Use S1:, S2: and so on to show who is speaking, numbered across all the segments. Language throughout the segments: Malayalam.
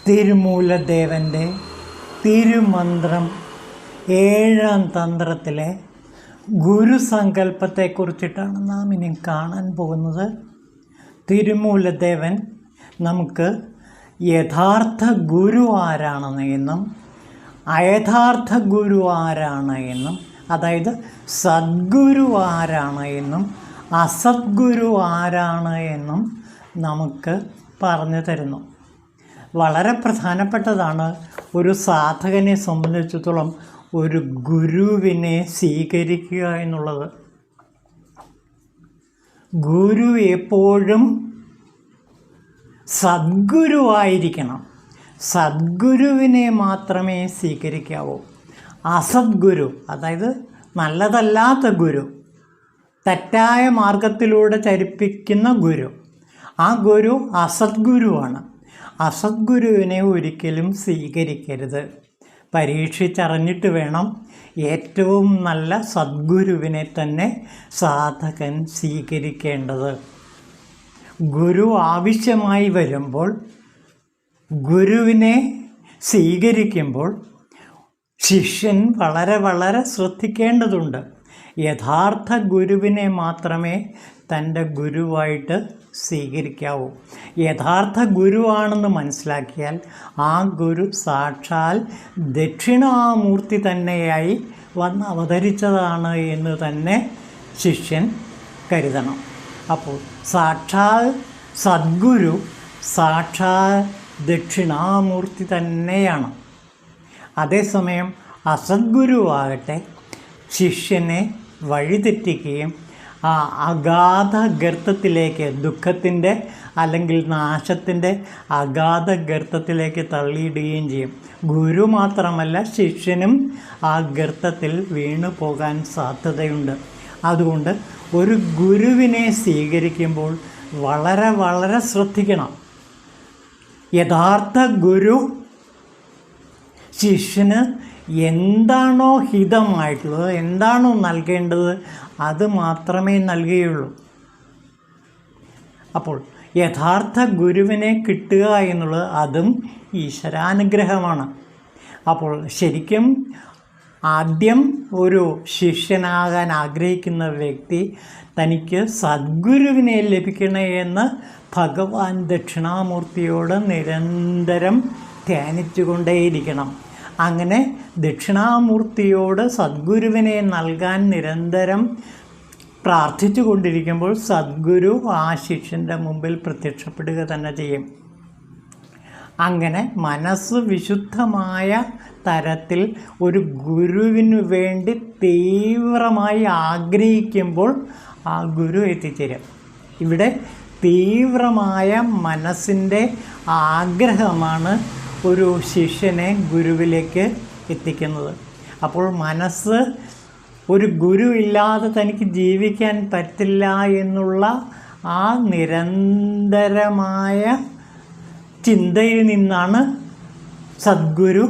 S1: തിരുമൂലദേവൻ്റെ തിരുമന്ത്രം 7-ാം തന്ത്രത്തിലെ ഗുരുസങ്കല്പത്തെക്കുറിച്ചിട്ടാണ് നാം ഇനി കാണാൻ പോകുന്നത്. തിരുമൂലദേവൻ നമുക്ക് യഥാർത്ഥ ഗുരു ആരാണെന്ന് എന്നും അയഥാർത്ഥ ഗുരു ആരാണ് എന്നും, അതായത് സദ്ഗുരു ആരാണ് എന്നും അസദ്ഗുരു ആരാണ് എന്നും നമുക്ക് പറഞ്ഞു തരുന്നു. വളരെ പ്രധാനപ്പെട്ടതാണ് ഒരു സാധകനെ സംബന്ധിച്ചിടത്തോളം ഒരു ഗുരുവിനെ സ്വീകരിക്കുക എന്നുള്ളത്. ഗുരു എപ്പോഴും സദ്ഗുരുവായിരിക്കണം. സദ്ഗുരുവിനെ മാത്രമേ സ്വീകരിക്കാവൂ. അസദ്ഗുരു, അതായത് നല്ലതല്ലാത്ത ഗുരു, തെറ്റായ മാർഗത്തിലൂടെ ചരിപ്പിക്കുന്ന ഗുരു, ആ ഗുരു അസദ്ഗുരുവാണ്. അസദ്ഗുരുവിനെ ഒരിക്കലും സ്വീകരിക്കരുത്. പരീക്ഷിച്ചറിഞ്ഞിട്ട് വേണം ഏറ്റവും നല്ല സദ്ഗുരുവിനെ തന്നെ സാധകൻ സ്വീകരിക്കേണ്ടത്. ഗുരു ആവശ്യമായി വരുമ്പോൾ, ഗുരുവിനെ സ്വീകരിക്കുമ്പോൾ ശിഷ്യൻ വളരെ ശ്രദ്ധിക്കേണ്ടതുണ്ട്. യഥാർത്ഥ ഗുരുവിനെ മാത്രമേ തൻ്റെ ഗുരുവായിട്ട് സ്വീകരിക്കാവൂ. യഥാർത്ഥ ഗുരുവാണെന്ന് മനസ്സിലാക്കിയാൽ ആ ഗുരു സാക്ഷാൽ ദക്ഷിണാമൂർത്തി തന്നെയായി വന്ന് അവതരിച്ചതാണ് എന്ന് തന്നെ ശിഷ്യൻ കരുതണം. അപ്പോൾ സാക്ഷാൽ സദ്ഗുരു സാക്ഷാൽ ദക്ഷിണാമൂർത്തി തന്നെയാണ്. അതേസമയം അസദ്ഗുരുവാകട്ടെ ശിഷ്യനെ വഴിതെറ്റിക്കുകയും ആ അഗാധ ഗർത്തത്തിലേക്ക്, ദുഃഖത്തിൻ്റെ അല്ലെങ്കിൽ നാശത്തിൻ്റെ അഗാധ ഗർത്തത്തിലേക്ക് തള്ളിയിടുകയും ചെയ്യും. ഗുരു മാത്രമല്ല, ശിഷ്യനും ആ ഗർത്തത്തിൽ വീണു പോകാൻ സാധ്യതയുണ്ട്. അതുകൊണ്ട് ഒരു ഗുരുവിനെ സ്വീകരിക്കുമ്പോൾ വളരെ ശ്രദ്ധിക്കണം. യഥാർത്ഥ ഗുരു ശിഷ്യന് എന്താണോ ഹിതമായിട്ടുള്ളത്, എന്താണോ നൽകേണ്ടത്, അത് മാത്രമേ നൽകുകയുള്ളൂ. അപ്പോൾ യഥാർത്ഥ ഗുരുവിനെ കിട്ടുക എന്നുള്ളത് അതും ഈശ്വരാനുഗ്രഹമാണ്. അപ്പോൾ ശരിക്കും ആദ്യം ഒരു ശിഷ്യനാകാൻ ആഗ്രഹിക്കുന്ന വ്യക്തി തനിക്ക് സദ്ഗുരുവിനെ ലഭിക്കണേ എന്ന് ഭഗവാൻ ദക്ഷിണാമൂർത്തിയോട് നിരന്തരം ധ്യാനിച്ചുകൊണ്ടേയിരിക്കണം. അങ്ങനെ ദക്ഷിണാമൂർത്തിയോട് സദ്ഗുരുവിനെ നൽകാൻ നിരന്തരം പ്രാർത്ഥിച്ചു കൊണ്ടിരിക്കുമ്പോൾ സദ്ഗുരു ആ ശിഷ്യൻ്റെ മുമ്പിൽ പ്രത്യക്ഷപ്പെടുക തന്നെ ചെയ്യും. അങ്ങനെ മനസ്സ് വിശുദ്ധമായ തരത്തിൽ ഒരു ഗുരുവിനു വേണ്ടി തീവ്രമായി ആഗ്രഹിക്കുമ്പോൾ ആ ഗുരു എത്തിച്ചേരും. ഇവിടെ തീവ്രമായ മനസ്സിൻ്റെ ആഗ്രഹമാണ് ഒരു ശിഷ്യനെ ഗുരുവിലേക്ക് എത്തിക്കുന്നത്. അപ്പോൾ മനസ്സ് ഒരു ഗുരു ഇല്ലാതെ തനിക്ക് ജീവിക്കാൻ പറ്റില്ല എന്നുള്ള ആ നിരന്തരമായ ചിന്തയിൽ നിന്നാണ് സദ്ഗുരു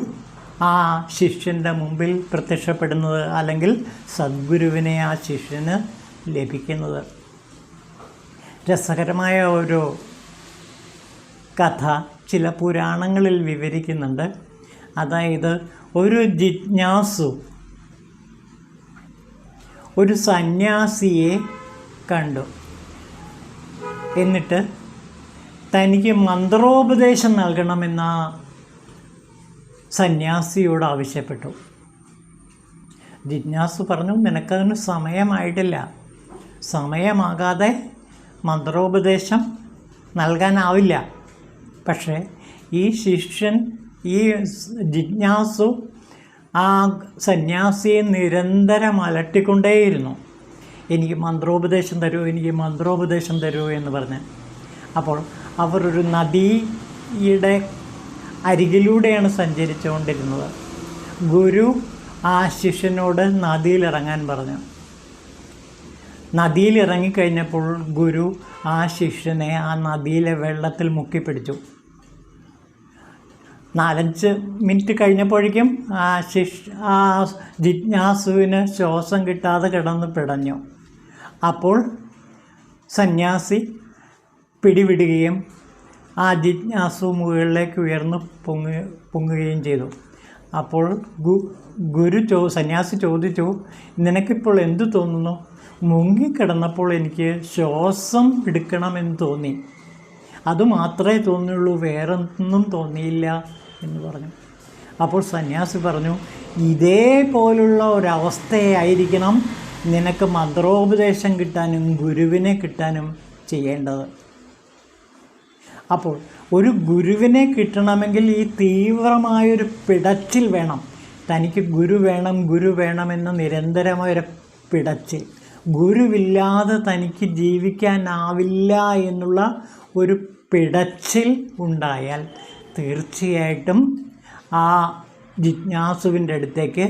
S1: ആ ശിഷ്യൻ്റെ മുമ്പിൽ പ്രത്യക്ഷപ്പെടുന്നത്, അല്ലെങ്കിൽ സദ്ഗുരുവിനെ ആ ശിഷ്യന് ലഭിക്കുന്നത്. രസകരമായ ഒരു കഥ ചില പുരാണങ്ങളിൽ വിവരിക്കുന്നുണ്ട്. അതായത് ഒരു ജിജ്ഞാസു ഒരു സന്യാസിയെ കണ്ടു. എന്നിട്ട് തനിക്ക് മന്ത്രോപദേശം നൽകണമെന്ന് സന്യാസിയോട് ആവശ്യപ്പെട്ടു. ജിജ്ഞാസു പറഞ്ഞു, നിനക്കതിന് സമയമായിട്ടില്ല, സമയമാകാതെ മന്ത്രോപദേശം നൽകാനാവില്ല. പക്ഷേ ഈ ശിഷ്യൻ, ഈ ജിജ്ഞാസു ആ സന്യാസിയെ നിരന്തരം അലട്ടിക്കൊണ്ടേയിരുന്നു. എനിക്ക് മന്ത്രോപദേശം തരൂ, എനിക്ക് മന്ത്രോപദേശം തരൂ എന്ന് പറഞ്ഞ്. അപ്പോൾ അവർ ഒരു നദിയുടെ അരികിലൂടെയാണ് സഞ്ചരിച്ചുകൊണ്ടിരുന്നത്. ഗുരു ആ ശിഷ്യനോട് നദിയിലിറങ്ങാൻ പറഞ്ഞു. നദിയിലിറങ്ങിക്കഴിഞ്ഞപ്പോൾ ഗുരു ആ ശിഷ്യനെ ആ നദിയിലെ വെള്ളത്തിൽ മുക്കിപ്പിടിച്ചു. 4-5 മിനിറ്റ് കഴിഞ്ഞപ്പോഴേക്കും ആ ജിജ്ഞാസുവിന് ശ്വാസം കിട്ടാതെ കിടന്ന് പിടഞ്ഞു. അപ്പോൾ സന്യാസി പിടിവിടുകയും ആ ജിജ്ഞാസു മുകളിലേക്ക് ഉയർന്നു പൊങ്ങുകയും ചെയ്തു. അപ്പോൾ സന്യാസി ചോദിച്ചു, നിനക്കിപ്പോൾ എന്തു തോന്നുന്നു? മുങ്ങിക്കിടന്നപ്പോൾ എനിക്ക് ശ്വാസം എടുക്കണമെന്ന് തോന്നി, അതുമാത്രമേ തോന്നിയുള്ളൂ, വേറൊന്നും തോന്നിയില്ല എന്ന് പറഞ്ഞു. അപ്പോൾ സന്യാസി പറഞ്ഞു, ഇതേപോലുള്ള ഒരവസ്ഥയായിരിക്കണം നിനക്ക് മന്ത്രോപദേശം കിട്ടാനും ഗുരുവിനെ കിട്ടാനും ചെയ്യേണ്ടത്. അപ്പോൾ ഒരു ഗുരുവിനെ കിട്ടണമെങ്കിൽ ഈ തീവ്രമായൊരു പിടച്ചിൽ വേണം. തനിക്ക് ഗുരു വേണമെന്ന നിരന്തരമായൊരു പിടച്ചിൽ. ഗുരുവില്ലാതെ തനിക്ക് ജീവിക്കാനാവില്ല എന്നുള്ള ഒരു പിടച്ചിൽ ഉണ്ടായാൽ തീർച്ചയായിട്ടും ആ ജിജ്ഞാസുവിൻ്റെ അടുത്തേക്ക്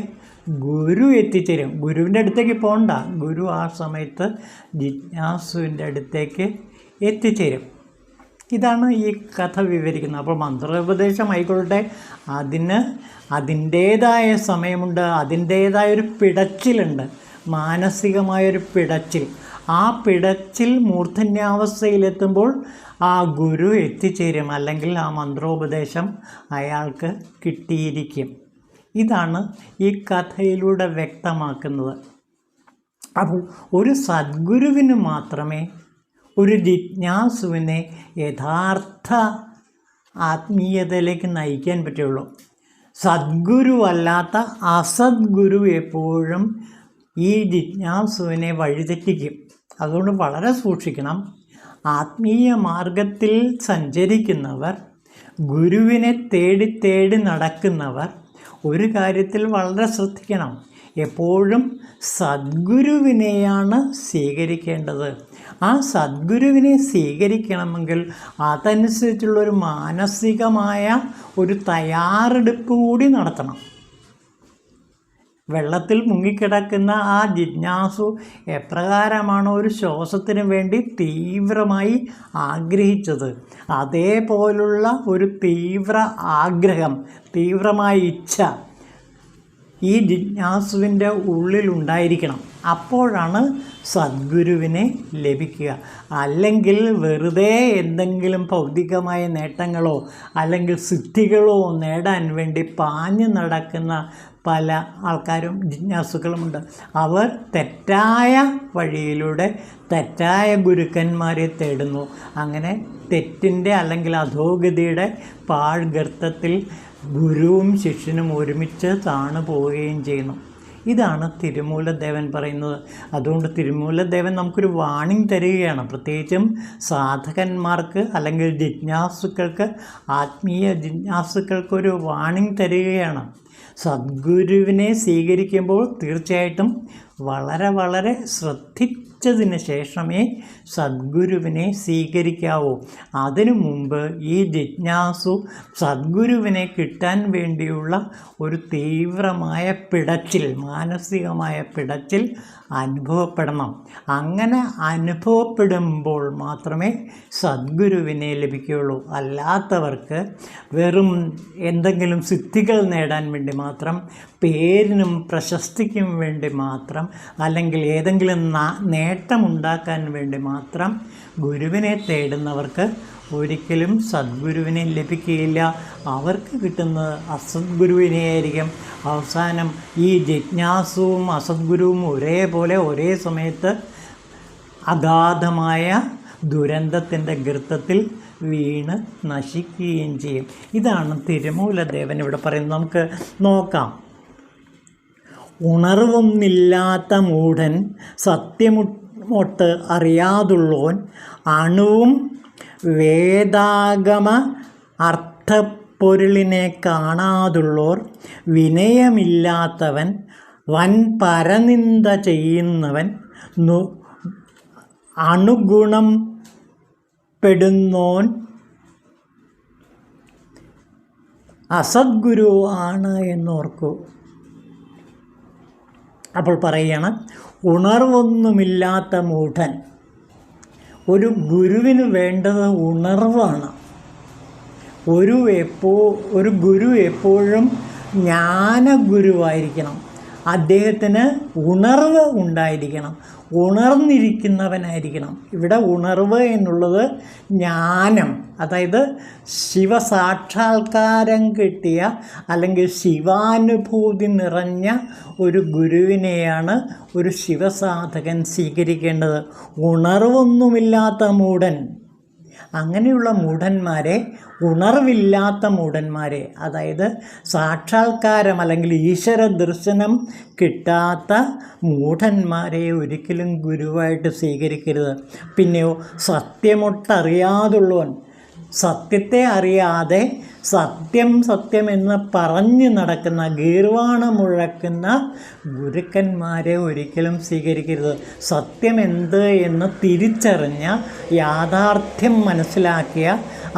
S1: ഗുരു എത്തിച്ചേരും. ഗുരുവിൻ്റെ അടുത്തേക്ക് പോകണ്ട, ഗുരു ആ സമയത്ത് ജിജ്ഞാസുവിൻ്റെ അടുത്തേക്ക് എത്തിച്ചേരും. ഇതാണ് ഈ കഥ വിവരിക്കുന്നത്. അപ്പോൾ മന്ത്രോപദേശം ആയിക്കൊള്ളട്ടെ, അതിന് അതിൻ്റേതായ സമയമുണ്ട്, അതിൻ്റേതായൊരു പിടച്ചിലുണ്ട്, മാനസികമായൊരു പിടച്ചിൽ. ആ പിടച്ചിൽ മൂർധന്യാവസ്ഥയിലെത്തുമ്പോൾ ആ ഗുരു എത്തിച്ചേരും, അല്ലെങ്കിൽ ആ മന്ത്രോപദേശം അയാൾക്ക് കിട്ടിയിരിക്കും. ഇതാണ് ഈ കഥയിലൂടെ വ്യക്തമാക്കുന്നത്. അപ്പോൾ ഒരു സദ്ഗുരുവിന് മാത്രമേ ഒരു ജിജ്ഞാസുവിനെ യഥാർത്ഥ ആത്മീയതയിലേക്ക് നയിക്കാൻ പറ്റുള്ളൂ. സദ്ഗുരുവല്ലാത്ത അസദ്ഗുരു എപ്പോഴും ഈ ജിജ്ഞാസുവിനെ വഴിതെറ്റിക്കും. അതുകൊണ്ട് വളരെ സൂക്ഷിക്കണം. ആത്മീയ മാർഗത്തിൽ സഞ്ചരിക്കുന്നവർ, ഗുരുവിനെ തേടി നടക്കുന്നവർ ഒരു കാര്യത്തിൽ വളരെ ശ്രദ്ധിക്കണം. എപ്പോഴും സദ്ഗുരുവിനെയാണ് സ്വീകരിക്കേണ്ടത്. ആ സദ്ഗുരുവിനെ സ്വീകരിക്കണമെങ്കിൽ അതനുസരിച്ചുള്ളൊരു മാനസികമായ ഒരു തയ്യാറെടുപ്പ് കൂടി നടത്തണം. വെള്ളത്തിൽ മുങ്ങിക്കിടക്കുന്ന ആ ജിജ്ഞാസു എപ്രകാരമാണോ ഒരു ശ്വാസത്തിന് വേണ്ടി തീവ്രമായി ആഗ്രഹിച്ചത്, അതേപോലുള്ള ഒരു തീവ്ര ആഗ്രഹം, തീവ്രമായ ഇച്ഛ ഈ ജിജ്ഞാസുവിൻ്റെ ഉള്ളിലുണ്ടായിരിക്കണം. അപ്പോഴാണ് സദ്ഗുരുവിനെ ലഭിക്കുക. അല്ലെങ്കിൽ വെറുതെ എന്തെങ്കിലും ഭൗതികമായ നേട്ടങ്ങളോ അല്ലെങ്കിൽ സിദ്ധികളോ നേടാൻ വേണ്ടി പാഞ്ഞു നടക്കുന്ന പല ആൾക്കാരും ജിജ്ഞാസുക്കളുമുണ്ട്. അവർ തെറ്റായ വഴിയിലൂടെ തെറ്റായ ഗുരുക്കന്മാരെ തേടുന്നു. അങ്ങനെ തെറ്റിൻ്റെ അല്ലെങ്കിൽ അധോഗതിയുടെ പാഴ്ഗർത്തത്തിൽ ഗുരുവും ശിഷ്യനും ഒരുമിച്ച് താണു പോവുകയും ചെയ്യുന്നു. ഇതാണ് തിരുമൂലദേവൻ പറയുന്നത്. അതുകൊണ്ട് തിരുമൂലദേവൻ നമുക്കൊരു വാണിംഗ് തരികയാണ്. പ്രത്യേകിച്ചും സാധകന്മാർക്ക് അല്ലെങ്കിൽ ജിജ്ഞാസുക്കൾക്ക്, ആത്മീയ ജിജ്ഞാസുക്കൾക്കൊരു വാണിംഗ് തരികയാണ്. സദ്ഗുരുവിനെ സ്വീകരിക്കുമ്പോൾ തീർച്ചയായിട്ടും വളരെ ശ്രദ്ധിച്ചതിന് ശേഷമേ സദ്ഗുരുവിനെ സ്വീകരിക്കാവൂ. അതിനു മുമ്പ് ഈ ജിജ്ഞാസു സദ്ഗുരുവിനെ കിട്ടാൻ വേണ്ടിയുള്ള ഒരു തീവ്രമായ പിടച്ചിൽ, മാനസികമായ പിടച്ചിൽ അനുഭവപ്പെടണം. അങ്ങനെ അനുഭവപ്പെടുമ്പോൾ മാത്രമേ സദ്ഗുരുവിനെ ലഭിക്കുകയുള്ളൂ. അല്ലാത്തവർക്ക് വെറും എന്തെങ്കിലും സിദ്ധികൾ നേടാൻ വേണ്ടി മാത്രം, പേരിനും പ്രശസ്തിക്കും വേണ്ടി മാത്രം, അല്ലെങ്കിൽ ഏതെങ്കിലും നേട്ടമുണ്ടാക്കാൻ വേണ്ടി മാത്രം ഗുരുവിനെ തേടുന്നവർക്ക് ഒരിക്കലും സദ്ഗുരുവിനെ ലഭിക്കുകയില്ല. അവർക്ക് കിട്ടുന്നത് അസദ്ഗുരുവിനെയായിരിക്കും. അവസാനം ഈ ജിജ്ഞാസുവും അസദ്ഗുരുവും ഒരേപോലെ ഒരേ സമയത്ത് അഗാധമായ ദുരന്തത്തിൻ്റെ ഗർത്തത്തിൽ വീണ് നശിക്കുകയും ചെയ്യും. ഇതാണ് തിരുമൂലദേവൻ ഇവിടെ പറയുന്നത്. നമുക്ക് നോക്കാം. ഉണർവൊന്നില്ലാത്ത മൂഢൻ, സത്യമൊട്ട് അറിയാതുള്ളോൻ, അണുവും വേദാഗമ അർത്ഥപ്പൊരുളിനെ കാണാതുള്ളോർ, വിനയമില്ലാത്തവൻ, വൻ പരനിന്ദ ചെയ്യുന്നവൻ, അണുഗുണം പെടുന്നോൻ അസദ്ഗുരു ആണ് എന്നോർക്കൂ. അപ്പോൾ പറയുകയാണ്, ഉണർവൊന്നുമില്ലാത്ത മൂഢൻ. ഒരു ഗുരുവിന് വേണ്ടത് ഉണർവാണ്. ഒരു ഗുരു എപ്പോഴും ജ്ഞാനഗുരുവായിരിക്കണം. അദ്ദേഹത്തിന് ഉണർവ് ഉണ്ടായിരിക്കണം. ഉണർന്നിരിക്കുന്നവനായിരിക്കണം. ഇവിടെ ഉണർവ് എന്നുള്ളത് ജ്ഞാനം, അതായത് ശിവസാക്ഷാത്കാരം കിട്ടിയ അല്ലെങ്കിൽ ശിവാനുഭൂതി നിറഞ്ഞ ഒരു ഗുരുവിനെയാണ് ഒരു ശിവസാധകൻ സ്വീകരിക്കേണ്ടത്. ഉണർവൊന്നുമില്ലാത്ത മൂഢൻ, അങ്ങനെയുള്ള മൂഢന്മാരെ, ഉണർവില്ലാത്ത മൂഢന്മാരെ, അതായത് സാക്ഷാത്കാരം അല്ലെങ്കിൽ ഈശ്വര ദർശനം കിട്ടാത്ത മൂഢന്മാരെ ഒരിക്കലും ഗുരുവായിട്ട് സ്വീകരിക്കരുത്. പിന്നെയോ സത്യമൊട്ടറിയാതുള്ളവൻ, സത്യത്തെ അറിയാതെ സത്യം സത്യം എന്ന് പറഞ്ഞു നടക്കുന്ന, ഗീർവാണം മുഴക്കുന്ന ഗുരുക്കന്മാരെ ഒരിക്കലും സ്വീകരിക്കരുത്. സത്യം എന്ത് എന്ന് തിരിച്ചറിഞ്ഞ, യാഥാർത്ഥ്യം മനസ്സിലാക്കിയ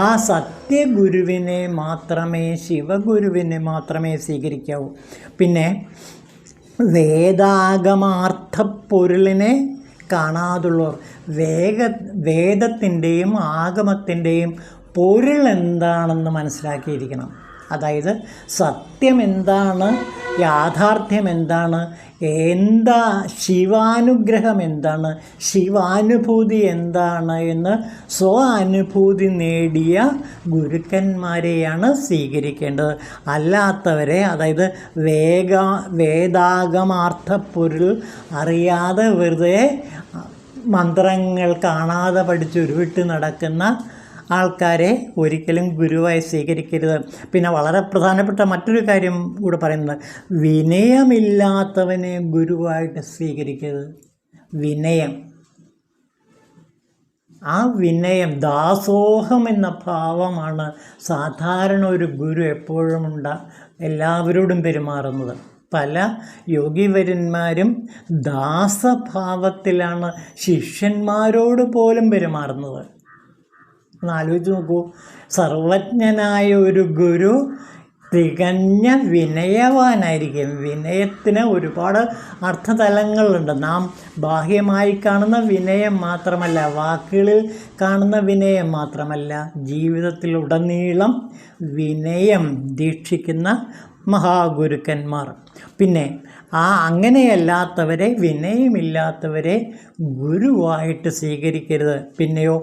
S1: ആ സത്യഗുരുവിനെ മാത്രമേ, ശിവഗുരുവിനെ മാത്രമേ സ്വീകരിക്കാവൂ. പിന്നെ വേദാഗമാർത്ഥപ്പൊരുളിനെ കാണാതുള്ളവർ, വേദത്തിൻ്റെയും ആഗമത്തിൻ്റെയും പൊരുൾ എന്താണെന്ന് മനസ്സിലാക്കിയിരിക്കണം. അതായത് സത്യം എന്താണ്, യാഥാർത്ഥ്യം എന്താണ്, എന്താ ശിവാനുഗ്രഹം എന്താണ്, ശിവാനുഭൂതി എന്താണ് എന്ന് സ്വാനുഭൂതി നേടിയ ഗുരുക്കന്മാരെയാണ് സ്വീകരിക്കേണ്ടത്. അല്ലാത്തവരെ, അതായത് വേദാഗമാർത്ഥപ്പൊരുൾ അറിയാതെ വെറുതെ മന്ത്രങ്ങൾ കാണാതെ പഠിച്ച് ഉരുവിട്ട് നടക്കുന്ന ആൾക്കാരെ ഒരിക്കലും ഗുരുവായി സ്വീകരിക്കരുത്. പിന്നെ വളരെ പ്രധാനപ്പെട്ട മറ്റൊരു കാര്യം കൂടെ പറയുന്നത്, വിനയമില്ലാത്തവനെ ഗുരുവായിട്ട് സ്വീകരിക്കരുത്. വിനയം, ആ വിനയം, ദാസോഹം എന്ന ഭാവമാണ് സാധാരണ ഒരു ഗുരു എപ്പോഴും എല്ലാവരോടും പെരുമാറുന്നത്. പല യോഗിവര്യന്മാരും ദാസഭാവത്തിലാണ് ശിഷ്യന്മാരോട് പോലും പെരുമാറുന്നത്. ഒന്ന് ആലോചിച്ച് നോക്കൂ. സർവജ്ഞനായ ഒരു ഗുരു തികഞ്ഞ വിനയവാനായിരിക്കും. വിനയത്തിന് ഒരുപാട് അർത്ഥതലങ്ങളുണ്ട്. നാം ബാഹ്യമായി കാണുന്ന വിനയം മാത്രമല്ല, വാക്കുകളിൽ കാണുന്ന വിനയം മാത്രമല്ല, ജീവിതത്തിലുടനീളം വിനയം ദീക്ഷിക്കുന്ന മഹാഗുരുക്കന്മാർ. പിന്നെ അങ്ങനെയല്ലാത്തവരെ, വിനയമില്ലാത്തവരെ ഗുരുവായിട്ട് സ്വീകരിക്കരുത്. പിന്നെയോ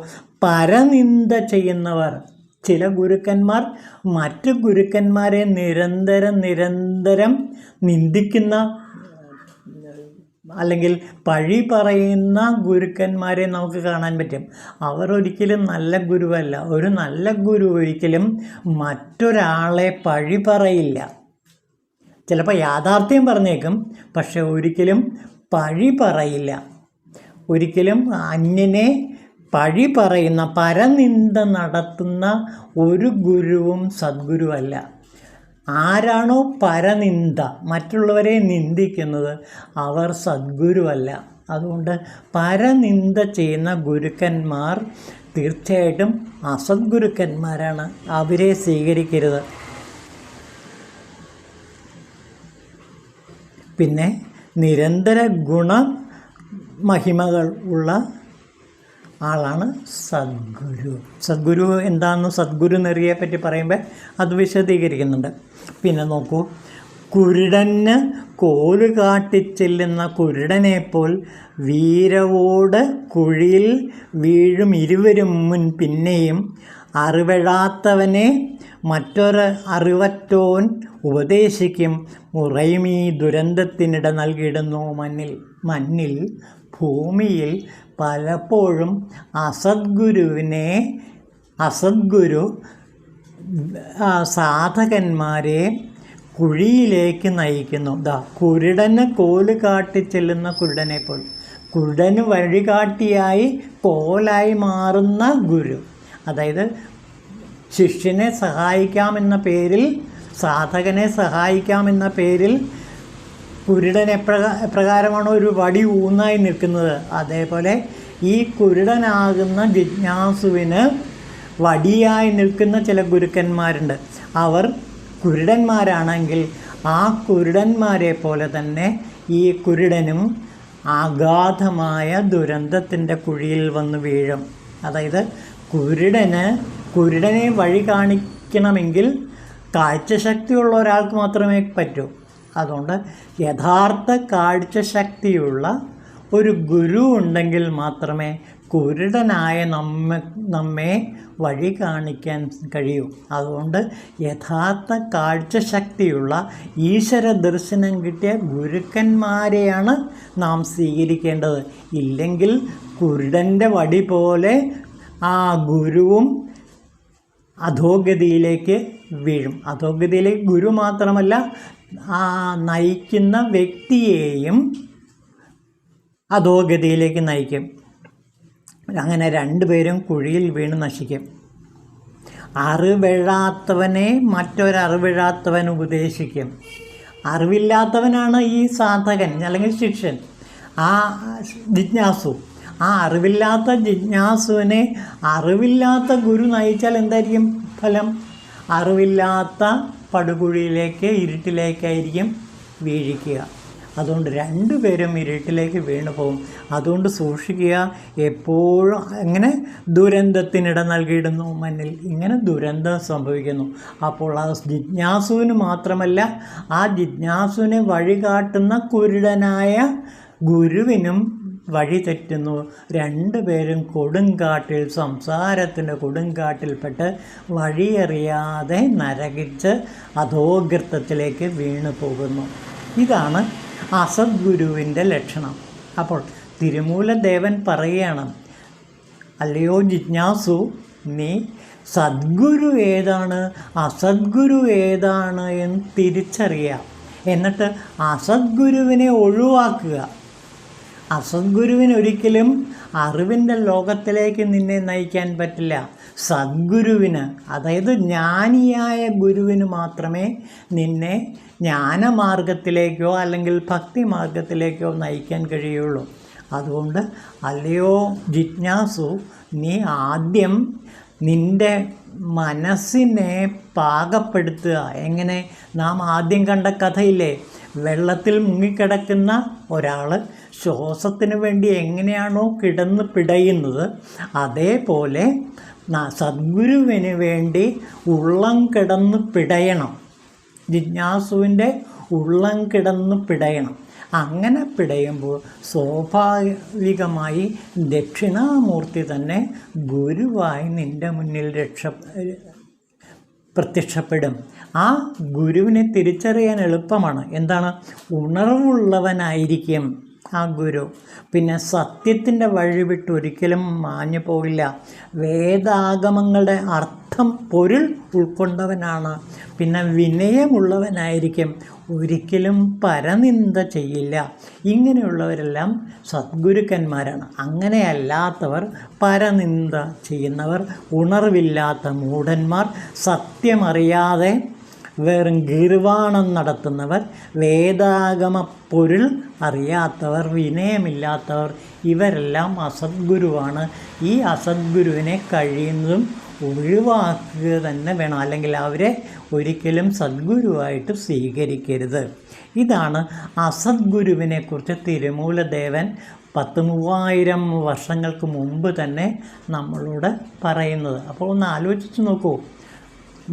S1: പരനിന്ദ ചെയ്യുന്നവർ, ചില ഗുരുക്കന്മാർ മറ്റു ഗുരുക്കന്മാരെ നിരന്തരം നിന്ദിക്കുന്ന അല്ലെങ്കിൽ പഴി പറയുന്ന ഗുരുക്കന്മാരെ നമുക്ക് കാണാൻ പറ്റും. അവർ ഒരിക്കലും നല്ല ഗുരുവല്ല. ഒരു നല്ല ഗുരു ഒരിക്കലും മറ്റൊരാളെ പഴി പറയില്ല. ചിലപ്പോൾ യാഥാർത്ഥ്യം പറഞ്ഞേക്കും, പക്ഷെ ഒരിക്കലും പഴി പറയില്ല. ഒരിക്കലും അന്യനെ പഴി പറയുന്ന, പരനിന്ദ നടത്തുന്ന ഒരു ഗുരുവും സദ്ഗുരുവല്ല. ആരാണോ പരനിന്ദ, മറ്റുള്ളവരെ നിന്ദിക്കുന്നത്, അവർ സദ്ഗുരുവല്ല. അതുകൊണ്ട് പരനിന്ദ ചെയ്യുന്ന ഗുരുക്കന്മാർ തീർച്ചയായിട്ടും അസദ്ഗുരുക്കന്മാരാണ്. അവരെ സ്വീകരിക്കരുത്. പിന്നെ നിരന്തര ഗുണമഹിമകൾ ഉള്ള ആളാണ് സദ്ഗുരു. സദ്ഗുരു എന്താണെന്ന് സദ്ഗുരു നെറിയെ പറ്റി പറയുമ്പോൾ അത് വിശദീകരിക്കുന്നുണ്ട്. പിന്നെ നോക്കൂ, കുരുടന് കോല് കാട്ടിച്ചെല്ലുന്ന കുരുടനെപ്പോൽ വീരവോട് കുഴിയിൽ വീഴും ഇരുവരും മുൻ പിന്നെയും അറിവെഴാത്തവനെ മറ്റൊരു അറിവറ്റോൻ ഉപദേശിക്കും ഉറയും ഈ ദുരന്തത്തിനിട നൽകിയിടുന്നു മണ്ണിൽ ഭൂമിയിൽ പലപ്പോഴും അസദ്ഗുരു സാധകന്മാരെ കുഴിയിലേക്ക് നയിക്കുന്നു. കുരുടന് കോല് കാട്ടിച്ചെല്ലുന്ന കുരുടനെ പോൽ, കുരുടന് വഴികാട്ടിയായി കോലായി മാറുന്ന ഗുരു, അതായത് ശിഷ്യനെ സഹായിക്കാമെന്ന പേരിൽ, സാധകനെ സഹായിക്കാമെന്ന പേരിൽ കുരുടൻ എപ്രകാരമാണോ ഒരു വടി ഊന്നായി നിൽക്കുന്നത്, അതേപോലെ ഈ കുരുടനാകുന്ന ജിജ്ഞാസുവിന് വടിയായി നിൽക്കുന്ന ചില ഗുരുക്കന്മാരുണ്ട്. അവർ കുരുടന്മാരാണെങ്കിൽ ആ കുരുടന്മാരെ പോലെ തന്നെ ഈ കുരുടനും അഗാധമായ ദുരന്തത്തിൻ്റെ കുഴിയിൽ വന്ന് വീഴും. അതായത് കുരുടനെ വഴി കാണിക്കണമെങ്കിൽ കാഴ്ചശക്തിയുള്ള ഒരാൾക്ക് മാത്രമേ പറ്റൂ. അതുകൊണ്ട് യഥാർത്ഥ കാഴ്ചശക്തിയുള്ള ഒരു ഗുരു ഉണ്ടെങ്കിൽ മാത്രമേ കുരുടനായ നമ്മെ വഴി കാണിക്കാൻ കഴിയൂ. അതുകൊണ്ട് യഥാർത്ഥ കാഴ്ചശക്തിയുള്ള ഈശ്വര ദർശനം കിട്ടിയ ഗുരുക്കന്മാരെയാണ് നാം സ്വീകരിക്കേണ്ടത്. ഇല്ലെങ്കിൽ കുരുടൻ്റെ വടി പോലെ ആ ഗുരുവും അധോഗതിയിലേക്ക് വീഴും. അധോഗതിയിലേക്ക് ഗുരു മാത്രമല്ല, ആ നയിക്കുന്ന വ്യക്തിയെയും അധോഗതിയിലേക്ക് നയിക്കും. അങ്ങനെ രണ്ടുപേരും കുഴിയിൽ വീണ് നശിക്കും. അറിവിഴാത്തവനെ മറ്റൊരറിവിഴാത്തവൻ ഉപദേശിക്കും. അറിവില്ലാത്തവനാണ് ഈ സാധകൻ അല്ലെങ്കിൽ ശിഷ്യൻ, ആ ജിജ്ഞാസു. ആ അറിവില്ലാത്ത ജിജ്ഞാസുവിനെ അറിവില്ലാത്ത ഗുരു നയിച്ചാൽ എന്തായിരിക്കും ഫലം? അറിവില്ലാത്ത പടുകുഴിയിലേക്ക്, ഇരുട്ടിലേക്കായിരിക്കും വീഴിക്കുക. അതുകൊണ്ട് രണ്ടുപേരും ഇരുട്ടിലേക്ക് വീണു പോകും. അതുകൊണ്ട് സൂക്ഷിക്കുക. എപ്പോഴും എങ്ങനെ ദുരന്തത്തിനിട നൽകിയിടുന്നു മണ്ണിൽ, ഇങ്ങനെ ദുരന്തം സംഭവിക്കുന്നു. അപ്പോൾ ആ ജിജ്ഞാസുവിന് മാത്രമല്ല, ആ ജിജ്ഞാസുവിനെ വഴികാട്ടുന്ന കുരുടനായ ഗുരുവിനും വഴി തെറ്റുന്നു. രണ്ടുപേരും കൊടുങ്കാട്ടിൽ, സംസാരത്തിൻ്റെ കൊടുങ്കാട്ടിൽപ്പെട്ട് വഴിയറിയാതെ നരകിച്ച് അധോഗർത്തത്തിലേക്ക് വീണു പോകുന്നു. ഇതാണ് അസദ്ഗുരുവിൻ്റെ ലക്ഷണം. അപ്പോൾ തിരുമൂലദേവൻ പറയുകയാണ്, അല്ലയോ ജിജ്ഞാസു, നീ സദ്ഗുരു ഏതാണ് അസദ്ഗുരു ഏതാണ് എന്ന് തിരിച്ചറിയുക. എന്നിട്ട് അസദ്ഗുരുവിനെ ഒഴിവാക്കുക. അസദ്ഗുരുവിന് ഒരിക്കലും അറിവിൻ്റെ ലോകത്തിലേക്ക് നിന്നെ നയിക്കാൻ പറ്റില്ല. സദ്ഗുരുവിന്, അതായത് ജ്ഞാനിയായ ഗുരുവിന് മാത്രമേ നിന്നെ ജ്ഞാനമാർഗത്തിലേക്കോ അല്ലെങ്കിൽ ഭക്തി മാർഗത്തിലേക്കോ നയിക്കാൻ കഴിയുള്ളൂ. അതുകൊണ്ട് അല്ലയോ ജിജ്ഞാസു, നീ ആദ്യം നിൻ്റെ മനസ്സിനെ പാകപ്പെടുത്തുക. എങ്ങനെ? നാം ആദ്യം കണ്ട കഥയില്ലേ, വെള്ളത്തിൽ മുങ്ങിക്കിടക്കുന്ന ഒരാൾ ശ്വാസത്തിന് വേണ്ടി എങ്ങനെയാണോ കിടന്ന് പിടയുന്നത്, അതേപോലെ സദ്ഗുരുവിന് വേണ്ടി ഉള്ളം കിടന്ന് പിടയണം. ജിജ്ഞാസുവിൻ്റെ ഉള്ളം കിടന്ന് പിടയണം. അങ്ങനെ പിടയുമ്പോൾ സ്വാഭാവികമായി ദക്ഷിണാമൂർത്തി തന്നെ ഗുരുവായി നിൻ്റെ മുന്നിൽ പ്രത്യക്ഷപ്പെടും. ആ ഗുരുവിനെ തിരിച്ചറിയാൻ എളുപ്പമാണ്. എന്താണ്? ഉണർവുള്ളവനായിരിക്കും ആ ഗുരു. പിന്നെ സത്യത്തിൻ്റെ വഴി വിട്ട് ഒരിക്കലും മാഞ്ഞു പോവില്ല. വേദാഗമങ്ങളുടെ അർത്ഥം, പൊരുൾ ഉൾക്കൊണ്ടവനാണ്. പിന്നെ വിനയമുള്ളവനായിരിക്കും. ഒരിക്കലും പരനിന്ദ ചെയ്യില്ല. ഇങ്ങനെയുള്ളവരെല്ലാം സദ്ഗുരുക്കന്മാരാണ്. അങ്ങനെയല്ലാത്തവർ, പരനിന്ദ ചെയ്യുന്നവർ, ഉണർവില്ലാത്ത മൂഢന്മാർ, സത്യമറിയാതെ വെറും ഗീർവാണം നടത്തുന്നവർ, വേദാഗമ പൊരുൾ അറിയാത്തവർ, വിനയമില്ലാത്തവർ, ഇവരെല്ലാം അസദ്ഗുരുവാണ്. ഈ അസദ്ഗുരുവിനെ കഴിയുന്നതും ഒഴിവാക്കുക തന്നെ വേണം. അല്ലെങ്കിൽ അവരെ ഒരിക്കലും സദ്ഗുരുവായിട്ട് സ്വീകരിക്കരുത്. ഇതാണ് അസദ്ഗുരുവിനെക്കുറിച്ച് തിരുമൂലദേവൻ 10,000 വർഷങ്ങൾക്ക് മുമ്പ് തന്നെ നമ്മളോട് പറയുന്നത്. അപ്പോൾ ഒന്ന് ആലോചിച്ച് നോക്കൂ.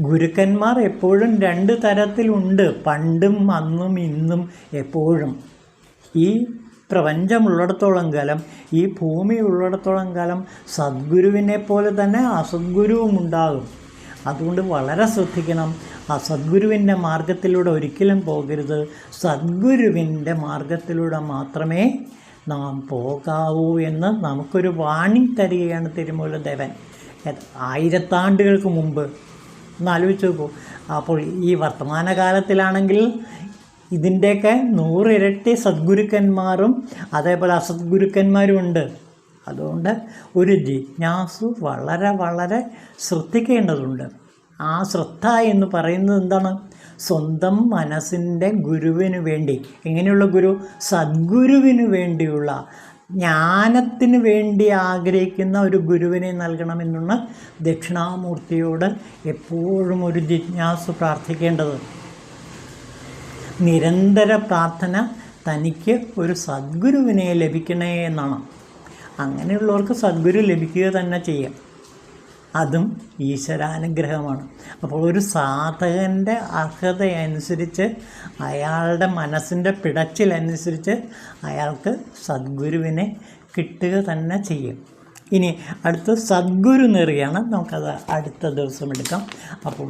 S1: ഗുരുക്കന്മാർ എപ്പോഴും 2 തരത്തിലുണ്ട്, പണ്ടും അന്നും ഇന്നും എപ്പോഴും. ഈ പ്രപഞ്ചമുള്ളിടത്തോളം കാലം, ഈ ഭൂമി ഉള്ളിടത്തോളം കാലം സദ്ഗുരുവിനെ പോലെ തന്നെ അസദ്ഗുരുവും ഉണ്ടാകും. അതുകൊണ്ട് വളരെ ശ്രദ്ധിക്കണം. അസദ്ഗുരുവിൻ്റെ മാർഗത്തിലൂടെ ഒരിക്കലും പോകരുത്. സദ്ഗുരുവിൻ്റെ മാർഗത്തിലൂടെ മാത്രമേ നാം പോകാവൂ എന്ന് നമുക്കൊരു വാണിംഗ് തരികയാണ് തിരുമൂലദേവൻ 1000 ആണ്ടുകൾക്ക് മുമ്പ്. ഒന്ന് ആലോചിച്ച് നോക്കൂ. അപ്പോൾ ഈ വർത്തമാനകാലത്തിലാണെങ്കിൽ ഇതിൻ്റെയൊക്കെ 100 ഇരട്ടി സദ്ഗുരുക്കന്മാരും അതേപോലെ അസദ്ഗുരുക്കന്മാരും ഉണ്ട്. അതുകൊണ്ട് ഒരു ജിജ്ഞാസു വളരെ വളരെ ശ്രദ്ധിക്കേണ്ടതുണ്ട്. ആ ശ്രദ്ധ എന്ന് പറയുന്നത് എന്താണ്? സ്വന്തം മനസ്സിൻ്റെ ഗുരുവിന് വേണ്ടി. എങ്ങനെയുള്ള ഗുരു? സദ്ഗുരുവിന് വേണ്ടിയുള്ള, ജ്ഞാനത്തിന് വേണ്ടി ആഗ്രഹിക്കുന്ന ഒരു ഗുരുവിനെ നൽകണമെന്നുള്ള ദക്ഷിണാമൂർത്തിയോട് എപ്പോഴും ഒരു ജിജ്ഞാസു പ്രാർത്ഥിക്കേണ്ടത്. നിരന്തര പ്രാർത്ഥന തനിക്ക് ഒരു സദ്ഗുരുവിനെ ലഭിക്കണേ എന്നാണ്. അങ്ങനെയുള്ളവർക്ക് സദ്ഗുരു ലഭിക്കുക തന്നെ ചെയ്യാം. അതും ഈശ്വരാനുഗ്രഹമാണ്. അപ്പോൾ ഒരു സാധകൻ്റെ അർഹതയനുസരിച്ച്, അയാളുടെ മനസ്സിൻ്റെ പിടച്ചിലനുസരിച്ച് അയാൾക്ക് സദ്ഗുരുവിനെ കിട്ടുക തന്നെ ചെയ്യും. ഇനി അടുത്ത സദ്ഗുരു നെറിയാണ്, നമുക്കത് അടുത്ത ദിവസം എടുക്കാം. അപ്പോൾ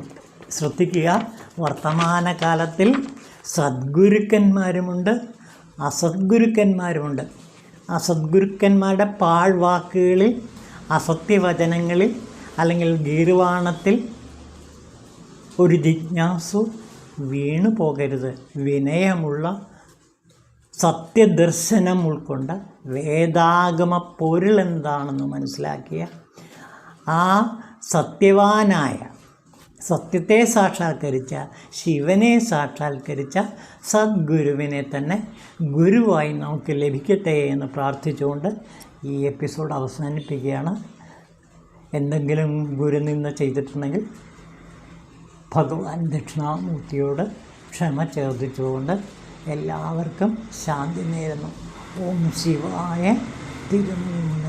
S1: ശ്രദ്ധിക്കുക, വർത്തമാനകാലത്തിൽ സദ്ഗുരുക്കന്മാരുമുണ്ട്, അസദ്ഗുരുക്കന്മാരുമുണ്ട്. അസദ്ഗുരുക്കന്മാരുടെ പാഴ്വാക്കുകളിൽ, അസത്യവചനങ്ങളിൽ അല്ലെങ്കിൽ ഗീർവാണത്തിൽ ഒരു ജിജ്ഞാസു വീണു പോകരുത്. വിനയമുള്ള സത്യദർശനം ഉൾക്കൊണ്ട് വേദാഗമ പൊരുൾ എന്താണെന്ന് മനസ്സിലാക്കിയ ആ സത്യവാനായ, സത്യത്തെ സാക്ഷാത്കരിച്ച, ശിവനെ സാക്ഷാത്കരിച്ച സദ്ഗുരുവിനെ തന്നെ ഗുരുവായി നമുക്ക് ലഭിക്കട്ടെ എന്ന് പ്രാർത്ഥിച്ചുകൊണ്ട് ഈ എപ്പിസോഡ് അവസാനിപ്പിക്കുകയാണ്. എന്തെങ്കിലും ഗുരുനിന്ദ ചെയ്തിട്ടുണ്ടെങ്കിൽ ഭഗവാൻ ദക്ഷിണാമൂർത്തിയോട് ക്ഷമ ചോദിച്ചുകൊണ്ട് എല്ലാവർക്കും ശാന്തി നേരുന്നു. ഓം ശിവായ തിരുമൂല.